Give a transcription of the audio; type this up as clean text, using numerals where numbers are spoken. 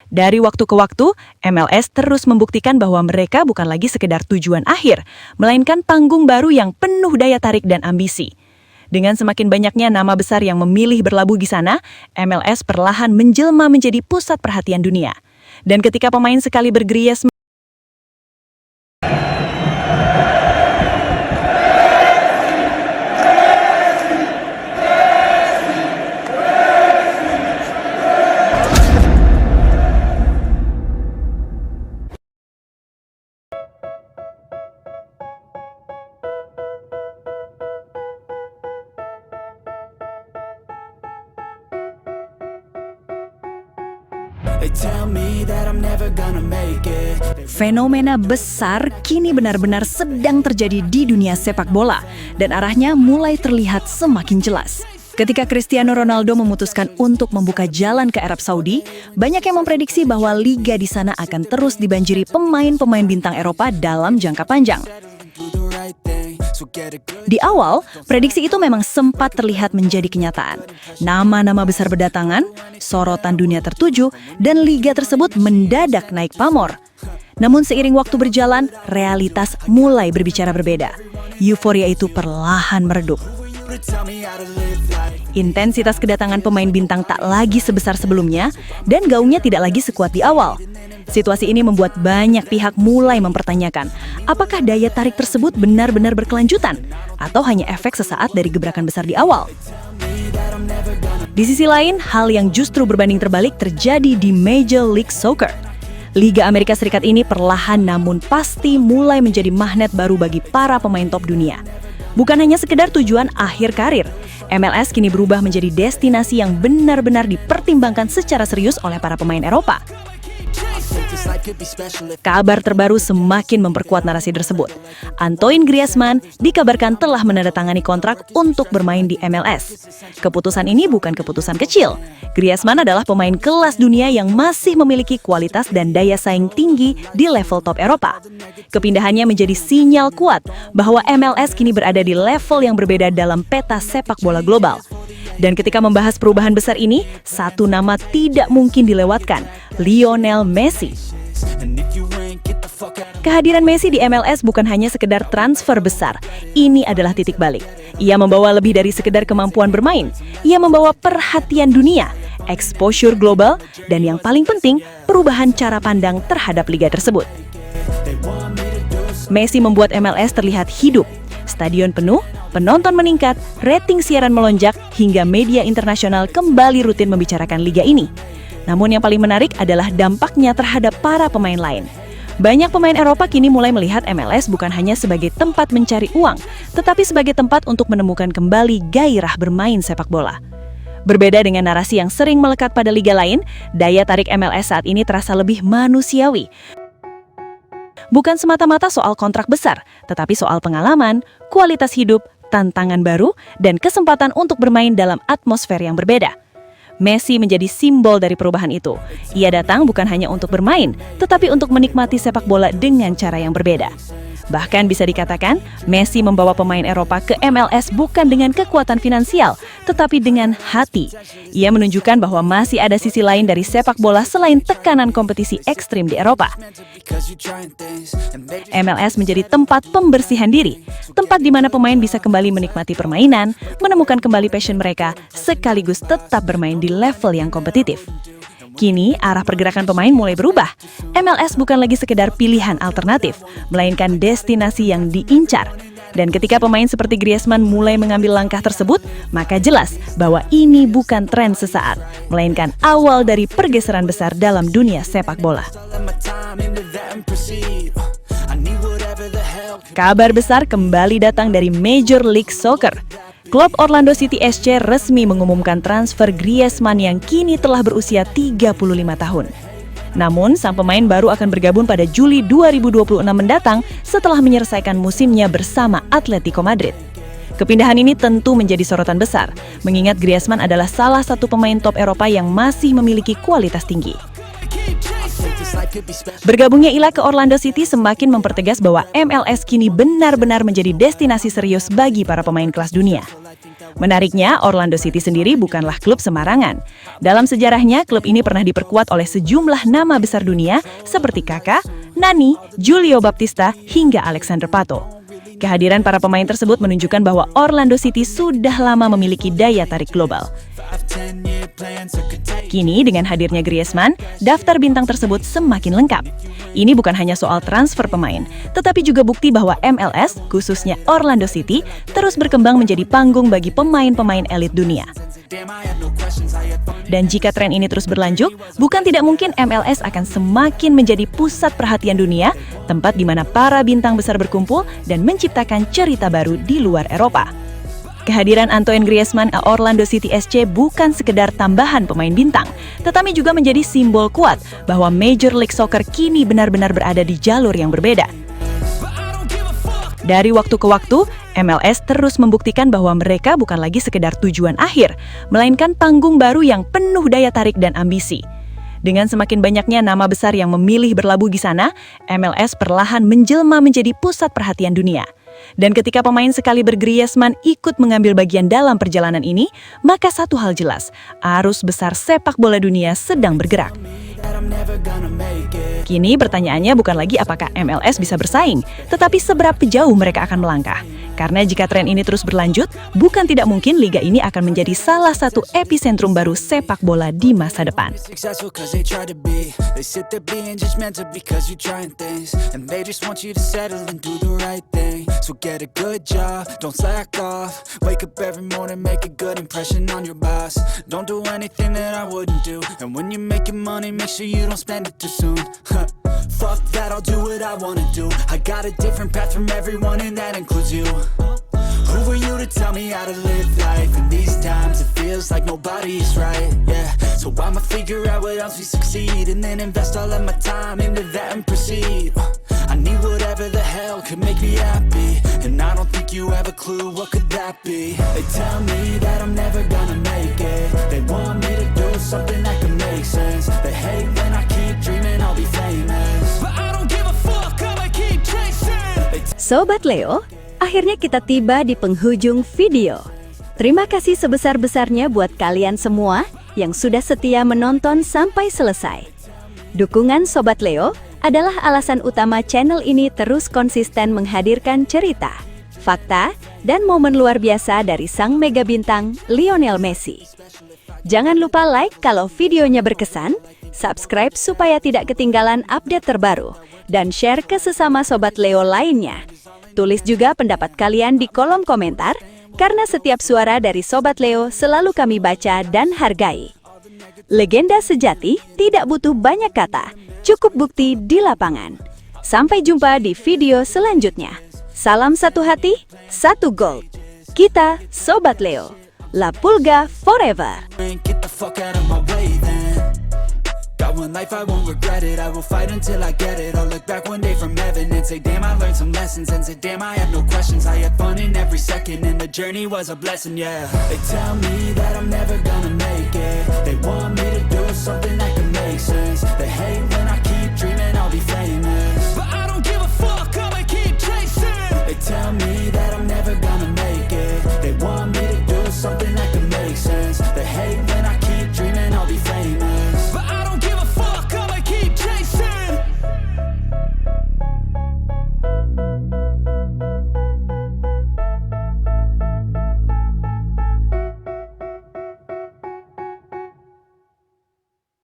Dari waktu ke waktu, MLS terus membuktikan bahwa mereka bukan lagi sekedar tujuan akhir, melainkan panggung baru yang penuh daya tarik dan ambisi. Dengan semakin banyaknya nama besar yang memilih berlabuh di sana, MLS perlahan menjelma menjadi pusat perhatian dunia. Dan ketika pemain sekali bergerias fenomena besar kini benar-benar sedang terjadi di dunia sepak bola dan arahnya mulai terlihat semakin jelas. Ketika Cristiano Ronaldo memutuskan untuk membuka jalan ke Arab Saudi, banyak yang memprediksi bahwa liga di sana akan terus dibanjiri pemain-pemain bintang Eropa dalam jangka panjang. Di awal, prediksi itu memang sempat terlihat menjadi kenyataan. Nama-nama besar berdatangan, sorotan dunia tertuju, dan liga tersebut mendadak naik pamor. Namun seiring waktu berjalan, realitas mulai berbicara berbeda. Euforia itu perlahan meredup. Intensitas kedatangan pemain bintang tak lagi sebesar sebelumnya, dan gaungnya tidak lagi sekuat di awal. Situasi ini membuat banyak pihak mulai mempertanyakan, apakah daya tarik tersebut benar-benar berkelanjutan, atau hanya efek sesaat dari gebrakan besar di awal? Di sisi lain, hal yang justru berbanding terbalik terjadi di Major League Soccer. Liga Amerika Serikat ini perlahan namun pasti mulai menjadi magnet baru bagi para pemain top dunia. Bukan hanya sekedar tujuan akhir karir, MLS kini berubah menjadi destinasi yang benar-benar dipertimbangkan secara serius oleh para pemain Eropa. Kabar terbaru semakin memperkuat narasi tersebut. Antoine Griezmann dikabarkan telah menandatangani kontrak untuk bermain di MLS. Keputusan ini bukan keputusan kecil. Griezmann adalah pemain kelas dunia yang masih memiliki kualitas dan daya saing tinggi di level top Eropa. Kepindahannya menjadi sinyal kuat bahwa MLS kini berada di level yang berbeda dalam peta sepak bola global. Dan ketika membahas perubahan besar ini, satu nama tidak mungkin dilewatkan, Lionel Messi. Kehadiran Messi di MLS bukan hanya sekedar transfer besar, ini adalah titik balik. Ia membawa lebih dari sekedar kemampuan bermain, ia membawa perhatian dunia, exposure global, dan yang paling penting, perubahan cara pandang terhadap liga tersebut. Messi membuat MLS terlihat hidup. Stadion penuh, penonton meningkat, rating siaran melonjak, hingga media internasional kembali rutin membicarakan liga ini. Namun yang paling menarik adalah dampaknya terhadap para pemain lain. Banyak pemain Eropa kini mulai melihat MLS bukan hanya sebagai tempat mencari uang, tetapi sebagai tempat untuk menemukan kembali gairah bermain sepak bola. Berbeda dengan narasi yang sering melekat pada liga lain, daya tarik MLS saat ini terasa lebih manusiawi. Bukan semata-mata soal kontrak besar, tetapi soal pengalaman, kualitas hidup, tantangan baru, dan kesempatan untuk bermain dalam atmosfer yang berbeda. Messi menjadi simbol dari perubahan itu. Ia datang bukan hanya untuk bermain, tetapi untuk menikmati sepak bola dengan cara yang berbeda. Bahkan bisa dikatakan, Messi membawa pemain Eropa ke MLS bukan dengan kekuatan finansial, tetapi dengan hati. Ia menunjukkan bahwa masih ada sisi lain dari sepak bola selain tekanan kompetisi ekstrim di Eropa. MLS menjadi tempat pembersihan diri, tempat di mana pemain bisa kembali menikmati permainan, menemukan kembali passion mereka, sekaligus tetap bermain di level yang kompetitif. Kini, arah pergerakan pemain mulai berubah. MLS bukan lagi sekedar pilihan alternatif, melainkan destinasi yang diincar. Dan ketika pemain seperti Griezmann mulai mengambil langkah tersebut, maka jelas bahwa ini bukan tren sesaat, melainkan awal dari pergeseran besar dalam dunia sepak bola. Kabar besar kembali datang dari Major League Soccer. Klub Orlando City SC resmi mengumumkan transfer Griezmann yang kini telah berusia 35 tahun. Namun, sang pemain baru akan bergabung pada Juli 2026 mendatang setelah menyelesaikan musimnya bersama Atletico Madrid. Kepindahan ini tentu menjadi sorotan besar, mengingat Griezmann adalah salah satu pemain top Eropa yang masih memiliki kualitas tinggi. Bergabungnya Ila ke Orlando City semakin mempertegas bahwa MLS kini benar-benar menjadi destinasi serius bagi para pemain kelas dunia. Menariknya, Orlando City sendiri bukanlah klub sembarangan. Dalam sejarahnya, klub ini pernah diperkuat oleh sejumlah nama besar dunia seperti Kaká, Nani, Julio Baptista, hingga Alexander Pato. Kehadiran para pemain tersebut menunjukkan bahwa Orlando City sudah lama memiliki daya tarik global. Kini dengan hadirnya Griezmann, daftar bintang tersebut semakin lengkap. Ini bukan hanya soal transfer pemain, tetapi juga bukti bahwa MLS, khususnya Orlando City, terus berkembang menjadi panggung bagi pemain-pemain elit dunia. Dan jika tren ini terus berlanjut, bukan tidak mungkin MLS akan semakin menjadi pusat perhatian dunia, tempat di mana para bintang besar berkumpul dan menciptakan cerita baru di luar Eropa. Kehadiran Antoine Griezmann ke Orlando City SC bukan sekedar tambahan pemain bintang, tetapi juga menjadi simbol kuat bahwa Major League Soccer kini benar-benar berada di jalur yang berbeda. Dari waktu ke waktu, MLS terus membuktikan bahwa mereka bukan lagi sekedar tujuan akhir, melainkan panggung baru yang penuh daya tarik dan ambisi. Dengan semakin banyaknya nama besar yang memilih berlabuh di sana, MLS perlahan menjelma menjadi pusat perhatian dunia. Dan ketika pemain sekaliber Griezmann ikut mengambil bagian dalam perjalanan ini, maka satu hal jelas, arus besar sepak bola dunia sedang bergerak. Kini pertanyaannya bukan lagi apakah MLS bisa bersaing, tetapi seberapa jauh mereka akan melangkah. Karena jika tren ini terus berlanjut, bukan tidak mungkin liga ini akan menjadi salah satu epicentrum baru sepak bola di masa depan. So get a good job, don't slack off. Wake up every morning, make a good impression on your boss. Don't do anything that I wouldn't do. And when you're making money, make sure you don't spend it too soon. Fuck that, I'll do what I wanna do. I got a different path from everyone and that includes you. Who are you to tell me how to live life? In these times it feels like nobody is right, yeah. So I'ma figure out what else we succeed, and then invest all of my time into that and proceed. I need whatever the hell could make me happy, and I don't think you have a clue what could that be. They tell me that I'm never gonna make it. They want me to do something that can make sense. They hate when I keep dreaming I'll be famous, but I don't give a fuck, I'ma keep chasing. Sobat Leo, akhirnya kita tiba di penghujung video. Terima kasih sebesar-besarnya buat kalian semua yang sudah setia menonton sampai selesai. Dukungan Sobat Leo adalah alasan utama channel ini terus konsisten menghadirkan cerita, fakta, dan momen luar biasa dari sang mega bintang Lionel Messi. Jangan lupa like kalau videonya berkesan, subscribe supaya tidak ketinggalan update terbaru, dan share ke sesama Sobat Leo lainnya. Tulis juga pendapat kalian di kolom komentar, karena setiap suara dari Sobat Leo selalu kami baca dan hargai. Legenda sejati tidak butuh banyak kata, cukup bukti di lapangan. Sampai jumpa di video selanjutnya. Salam satu hati, satu gold. Kita Sobat Leo. La Pulga forever. Get the fuck out of my way then. Got one life, I won't regret it. I will fight until I get it. I'll look back one day from heaven and say, damn, I learned some lessons. And say, damn, I have no questions. I had fun in every second, and the journey was a blessing, yeah. They tell me that I'm never gonna make